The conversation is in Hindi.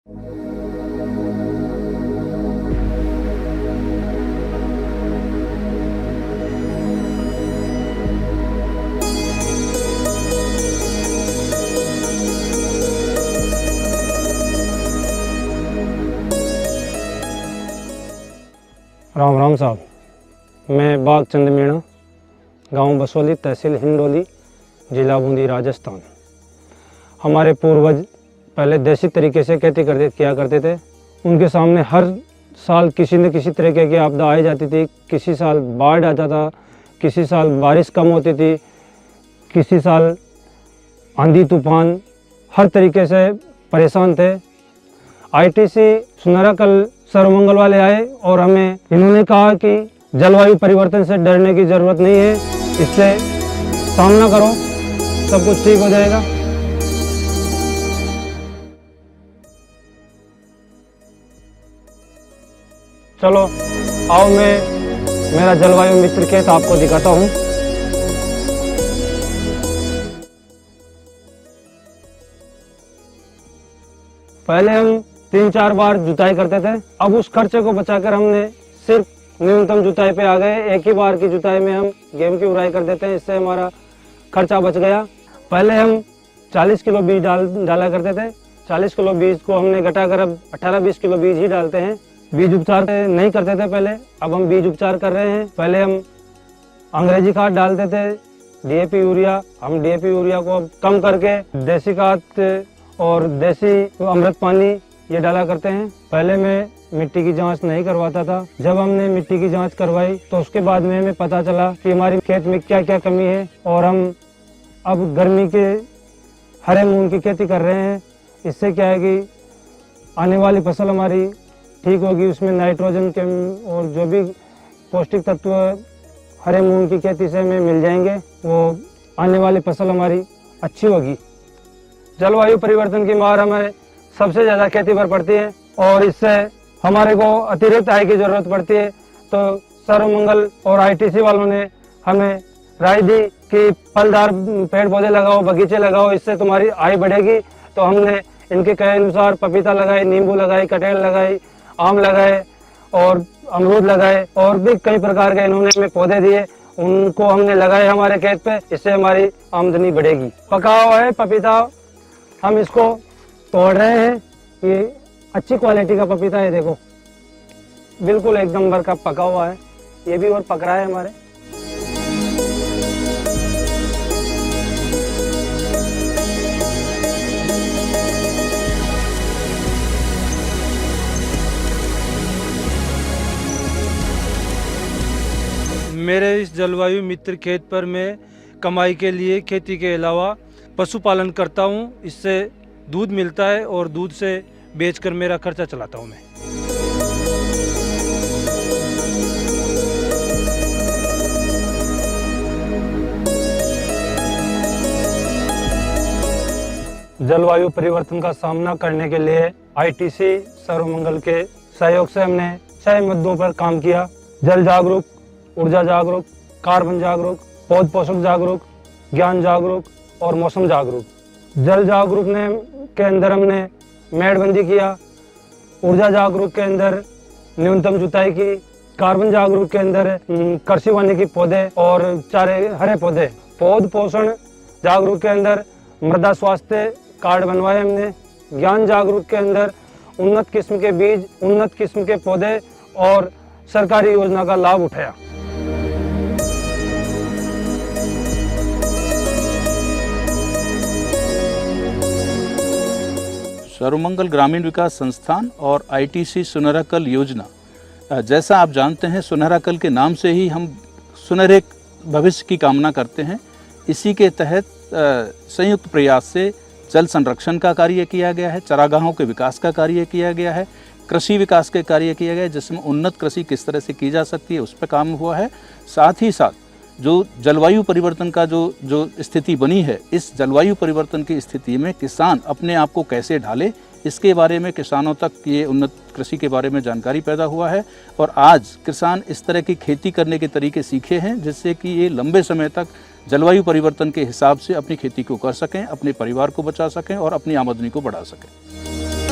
राम राम साहब, मैं बाग चंद मीणा, गांव बसोली, तहसील हिंडोली, जिला बूंदी, राजस्थान। हमारे पूर्वज पहले देसी तरीके से खेती किया करते थे। उनके सामने हर साल किसी न किसी तरीके की आपदा आई जाती थी। किसी साल बाढ़ आता था, किसी साल बारिश कम होती थी, किसी साल आंधी तूफान, हर तरीके से परेशान थे। आईटीसी सुनहराकल सर्वमंगल वाले आए और हमें इन्होंने कहा कि जलवायु परिवर्तन से डरने की ज़रूरत नहीं है, इससे सामना करो, सब कुछ ठीक हो जाएगा। चलो आओ, मैं मेरा जलवायु मित्र खेत आपको दिखाता हूँ। पहले हम 3-4 बार जुताई करते थे। अब उस खर्चे को बचाकर हमने सिर्फ न्यूनतम जुताई पे आ गए। एक ही बार की जुताई में हम गेहूं की उड़ाई कर देते हैं, इससे हमारा खर्चा बच गया। पहले हम 40 किलो बीज डाला करते थे। 40 किलो बीज को हमने घटाकर अब 18-20 किलो बीज ही डालते हैं। बीज उपचार नहीं करते थे पहले, अब हम बीज उपचार कर रहे हैं। पहले हम अंग्रेजी खाद डालते थे, डीएपी यूरिया। हम डीएपी यूरिया को अब कम करके देसी खाद और देसी अमृत पानी ये डाला करते हैं। पहले मैं मिट्टी की जांच नहीं करवाता था। जब हमने मिट्टी की जांच करवाई तो उसके बाद में हमें पता चला कि हमारी खेत में क्या क्या कमी है, और हम अब गर्मी के हरे मूंग की खेती कर रहे हैं। इससे क्या है कि आने वाली फसल हमारी ठीक होगी, उसमें नाइट्रोजन के और जो भी पौष्टिक तत्व हरे मूंग की खेती से हमें मिल जाएंगे, वो आने वाली फसल हमारी अच्छी होगी। जलवायु परिवर्तन की मार हमें सबसे ज़्यादा खेती पर पड़ती है और इससे हमारे को अतिरिक्त आय की ज़रूरत पड़ती है। तो सर्वमंगल और आईटीसी वालों ने हमें राय दी कि फलदार पेड़ पौधे लगाओ, बगीचे लगाओ, इससे तुम्हारी आय बढ़ेगी। तो हमने इनके कहे अनुसार पपीता लगाए, नींबू लगाई, कटहल लगाई, आम लगाए और अमरूद लगाए, और भी कई प्रकार के इन्होंने हमें पौधे दिए, उनको हमने लगाए हमारे खेत पे। इससे हमारी आमदनी बढ़ेगी। पका हुआ है पपीता, हम इसको तोड़ रहे हैं। ये अच्छी क्वालिटी का पपीता है, देखो बिल्कुल एक नंबर का पका हुआ है। ये भी और पक रहा है हमारे। मेरे इस जलवायु मित्र खेत पर मैं कमाई के लिए खेती के अलावा पशुपालन करता हूँ। इससे दूध मिलता है और दूध से बेचकर मेरा खर्चा चलाता हूँ मैं। जलवायु परिवर्तन का सामना करने के लिए आईटीसी सर्वमंगल के सहयोग से हमने 6 मुद्दों पर काम किया। जल जागरूक, ऊर्जा जागरूक, कार्बन जागरूक, पौध पोषक जागरूक, ज्ञान जागरूक और मौसम जागरूक। जल जागरूक के अंदर हमने मेड़बंदी किया। ऊर्जा जागरूक के अंदर न्यूनतम जुताई की। कार्बन जागरूक के अंदर कृषि वानिकी पौधे और चारे हरे पौधे। पौध पोषण जागरूक के अंदर मृदा स्वास्थ्य कार्ड बनवाए हमने। ज्ञान जागरूक के अंदर उन्नत किस्म के बीज, उन्नत किस्म के पौधे और सरकारी योजना का लाभ उठाया। सर्वमंगल ग्रामीण विकास संस्थान और आईटीसी सुनहराकल योजना, जैसा आप जानते हैं सुनहराकल के नाम से ही हम सुनहरे भविष्य की कामना करते हैं। इसी के तहत संयुक्त प्रयास से जल संरक्षण का कार्य किया गया है, चरागाहों के विकास का कार्य किया गया है, कृषि विकास के कार्य किया गया है, जिसमें उन्नत कृषि किस तरह से की जा सकती है उस पर काम हुआ है। साथ ही साथ जो जलवायु परिवर्तन का जो स्थिति बनी है, इस जलवायु परिवर्तन की स्थिति में किसान अपने आप को कैसे ढाले, इसके बारे में किसानों तक ये उन्नत कृषि के बारे में जानकारी पैदा हुआ है। और आज किसान इस तरह की खेती करने के तरीके सीखे हैं जिससे कि ये लंबे समय तक जलवायु परिवर्तन के हिसाब से अपनी खेती को कर सकें, अपने परिवार को बचा सकें और अपनी आमदनी को बढ़ा सकें।